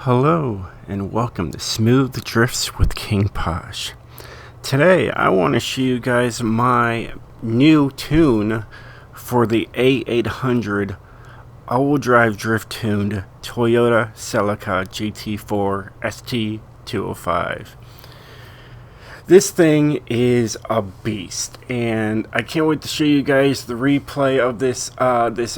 Hello and welcome to Smooth Drifts with King Posh. Today I want to show you guys my new tune for the A800 all-wheel drive drift tuned Toyota Celica GT4 ST205. This thing is a beast, and I can't wait to show you guys the replay of this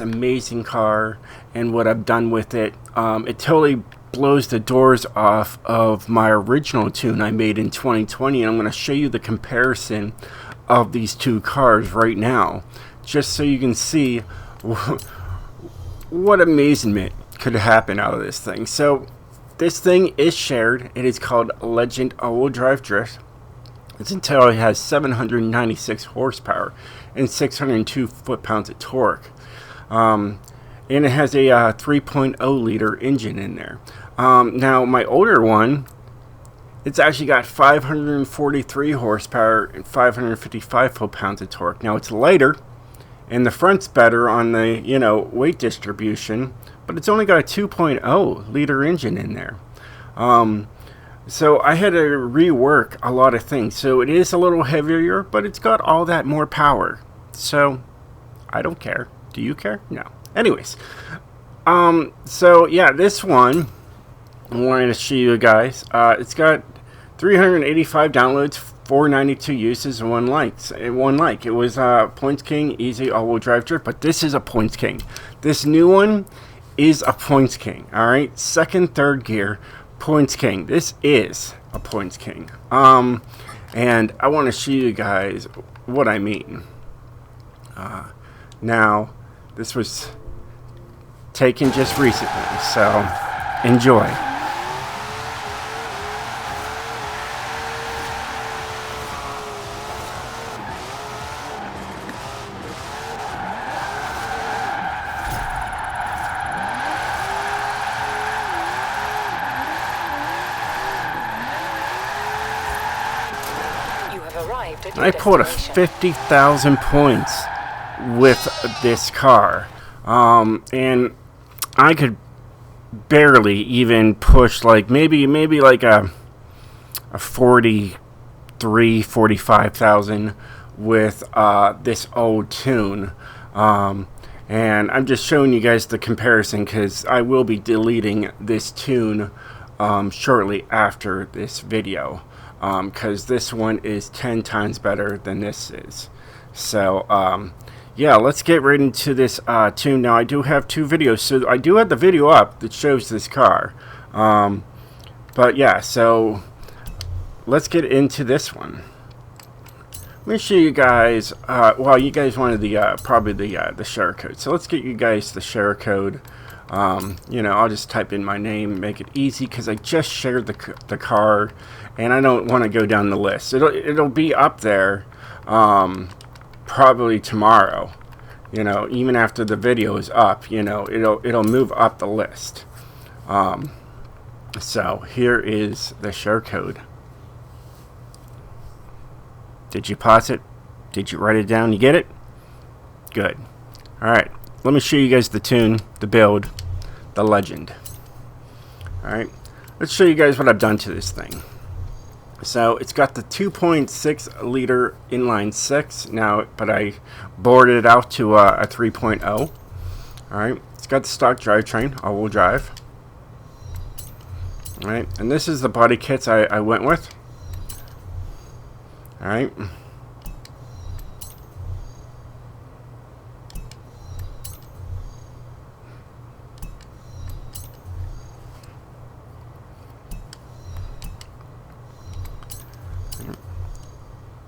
amazing car and what I've done with it. It totally blows the doors off of my original tune I made in 2020, and I'm going to show you the comparison of these two cars right now, just so you can see what amazement could happen out of this thing. So this thing is shared. It is called Legend all-wheel drive drift. Its Intel has 796 horsepower and 602 foot-pounds of torque. And it has a 3.0 liter engine in there. Now, my older one, it's actually got 543 horsepower and 555 foot-pounds of torque. Now, it's lighter, and the front's better on the, weight distribution, but it's only got a 2.0 liter engine in there. So I had to rework a lot of things. So it is a little heavier, but it's got all that more power. So I don't care. Do you care? No. Anyways, so yeah, this one I wanted to show you guys. It's got 385 downloads, 492 uses, and one like. It was Points King, easy all-wheel drive drift, but this is a Points King. This new one is a Points King. All right, second, third gear, Points King. This is a Points King. And I want to show you guys what I mean. Now, this was taken just recently, so enjoy. I pulled a 50,000 points with this car, and I could barely even push maybe like a 45,000 with this old tune. And I'm just showing you guys the comparison because I will be deleting this tune shortly after this video. Because this one is 10 times better than this is. So, yeah, let's get right into this tune. Now, I do have two videos, so I do have the video up that shows this car. But, yeah, so let's get into this one. Let me show you guys, well, you guys wanted the, probably the share code. So let's get you guys the share code. I'll just type in my name, make it easy, because I just shared the car, and I don't want to go down the list. It'll be up there, probably tomorrow. Even after the video is up, it'll move up the list. So here is the share code. Did you pause it? Did you write it down? You get it? Good. All right. Let me show you guys the tune, the build, the legend. Alright, let's show you guys what I've done to this thing. So, it's got the 2.6 liter inline 6 now, but I bored it out to a 3.0. Alright, it's got the stock drivetrain, all-wheel drive. Alright, and this is the body kits I went with. Alright.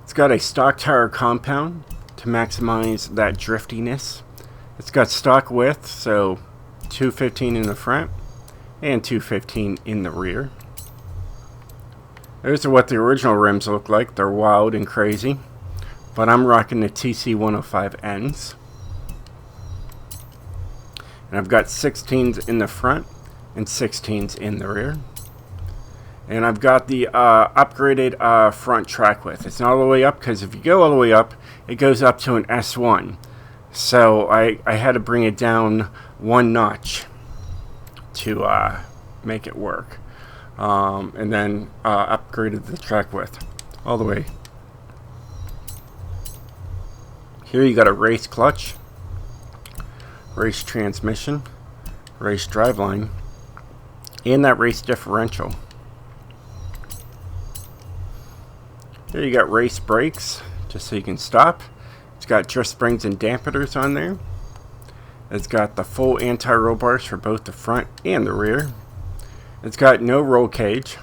It's got a stock tire compound to maximize that driftiness. It's got stock width, so 215 in the front and 215 in the rear. Those are what the original rims look like. They're wild and crazy, but I'm rocking the TC105Ns. And I've got 16s in the front and 16s in the rear. And I've got the upgraded front track width. It's not all the way up, because if you go all the way up, it goes up to an S1. So I had to bring it down one notch to make it work. And then upgraded the track width all the way. Here you got a race clutch, race transmission, race driveline, and that race differential. Here you got race brakes, just so you can stop. It's got drift springs and dampeners on there. It's got the full anti-roll bars for both the front and the rear. It's got no roll cage.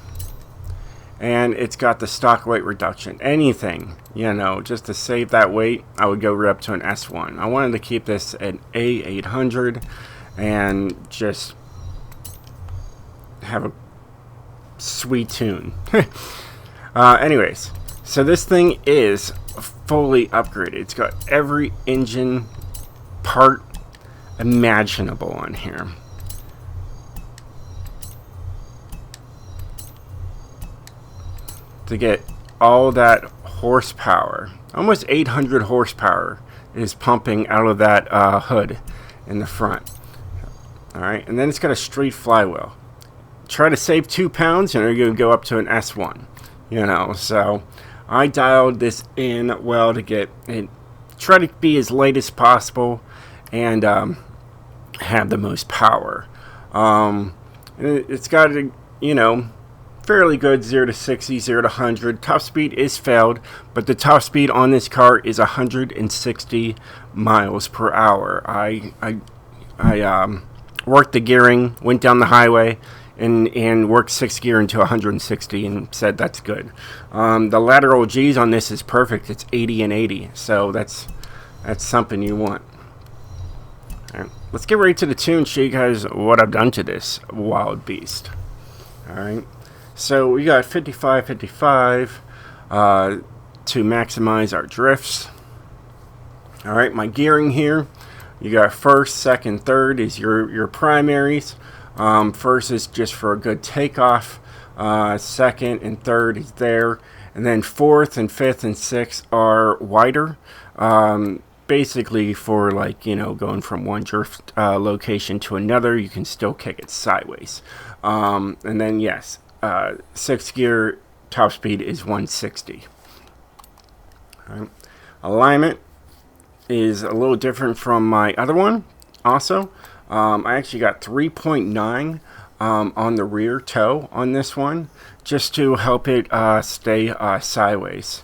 And it's got the stock weight reduction. Anything, you know, just to save that weight, I would go right up to an S1. I wanted to keep this an A800 and just have a sweet tune. Anyways, so this thing is fully upgraded. It's got every engine part imaginable on here. To get all that horsepower, almost 800 horsepower is pumping out of that hood in the front. Alright, and then it's got a street flywheel. Try to save 2 pounds and you're going to go up to an S1. You know, so I dialed this in well to get it, try to be as light as possible and have the most power. It's got a, you know, fairly good 0 to 60, 0 to 100. Top speed is failed, but the top speed on this car is 160 miles per hour. I worked the gearing, went down the highway, and worked 6th gear into 160 and said that's good. The lateral G's on this is perfect. It's 80 and 80, so that's something you want. All right, let's get right to the tune, show you guys what I've done to this wild beast. All right. So we got 55, 55 to maximize our drifts. Alright, my gearing here, you got first, second, third is your primaries. First is just for a good takeoff. Second and third is there. And then fourth and fifth and sixth are wider. Basically for, like, you know, going from one drift location to another, you can still kick it sideways. And then, yes. 6th gear top speed is 160. Right. Alignment is a little different from my other one. Also, I actually got 3.9 on the rear toe on this one, just to help it stay sideways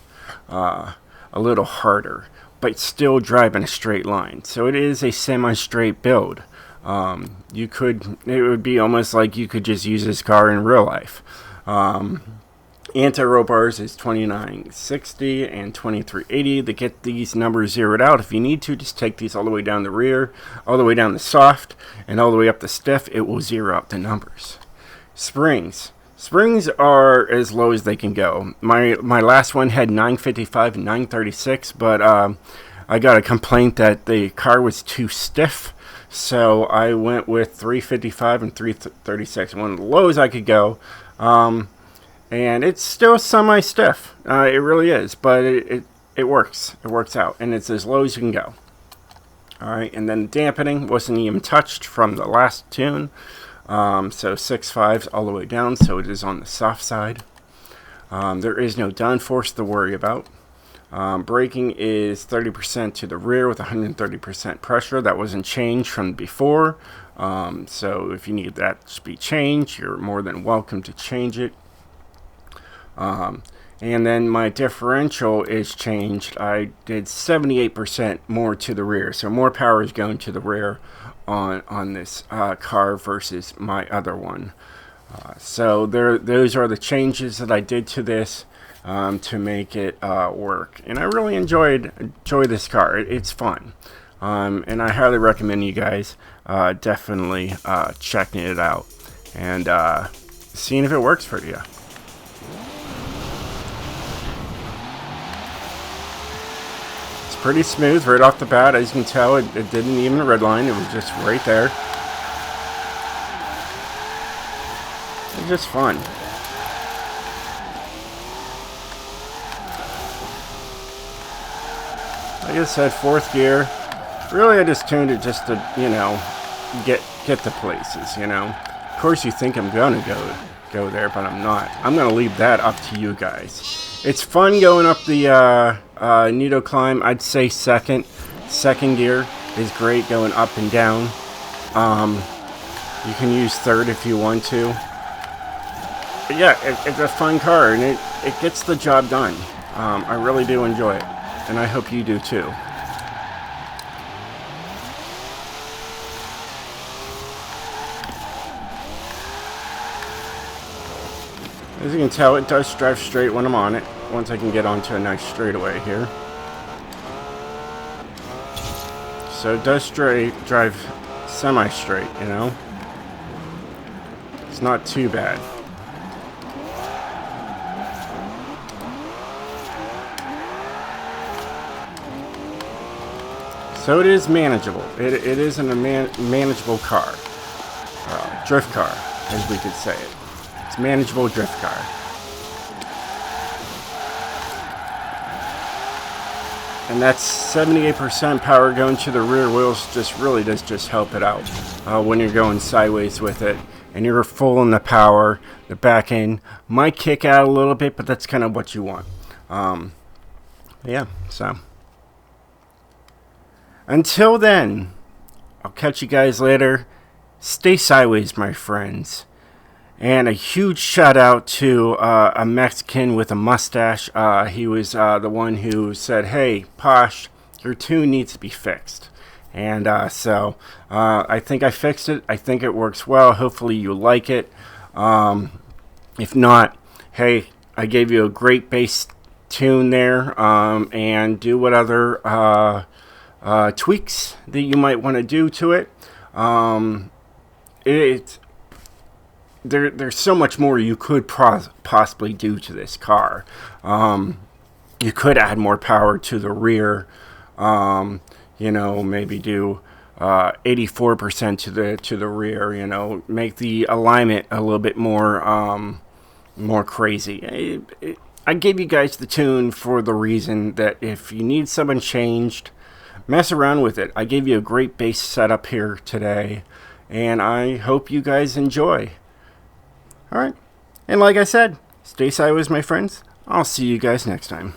a little harder, but still drive in a straight line. So it is a semi-straight build. It would be almost like you could just use this car in real life. Anti-roll bars is 2960 and 2380. To get these numbers zeroed out, if you need to, just take these all the way down the rear, all the way down the soft, and all the way up the stiff. It will zero out the numbers. Springs are as low as they can go. My last one had 955 and 936, but I got a complaint that the car was too stiff. So I went with 355 and 336, one of the lows I could go. And it's still semi-stiff. It really is, but it works. It works out, and it's as low as you can go. All right, and then dampening wasn't even touched from the last tune. So 6.5s all the way down, so it is on the soft side. There is no downforce to worry about. Braking is 30% to the rear with 130% pressure. That wasn't changed from before. So if you need that to be changed, you're more than welcome to change it. And then my differential is changed. I did 78% more to the rear. So more power is going to the rear on this car versus my other one. So those are the changes that I did to this. To make it work, and I really enjoy this car. It's fun, and I highly recommend you guys definitely checking it out and seeing if it works for you. It's pretty smooth right off the bat. As you can tell, it didn't even redline. It was just right there. It's just fun. Like I said, 4th gear. Really, I just tuned it just to, you know, get to places, you know. course, you think I'm gonna go there, but I'm not. I'm gonna leave that up to you guys. It's fun going up the Nido climb. I'd say second gear is great going up and down. You can use third if you want to. But yeah, it's a fun car, and it gets the job done. I really do enjoy it, and I hope you do too. As you can tell, it does drive straight when I'm on it, once I can get onto a nice straightaway here. So it does drive semi-straight, you know? It's not too bad. So it is manageable. It is a manageable car. Drift car, as we could say it. It's a manageable drift car. And that's 78% power going to the rear wheels. Just really does just help it out when you're going sideways with it. And you're full in the power. The back end might kick out a little bit, but that's kind of what you want. Yeah, so. Until then, I'll catch you guys later. Stay sideways, my friends. And a huge shout out to a Mexican with a mustache. He was the one who said, "Hey, Posh, your tune needs to be fixed." And so I think I fixed it. I think it works well. Hopefully you like it. If not, hey, I gave you a great bass tune there. And do what other tweaks that you might want to do to it. There's so much more you could possibly do to this car. You could add more power to the rear. You know, maybe do 84% to the rear. You know, make the alignment a little bit more crazy. I gave you guys the tune for the reason that if you need something changed, mess around with it. I gave you a great bass setup here today, and I hope you guys enjoy. Alright, and like I said, stay sideways, my friends. I'll see you guys next time.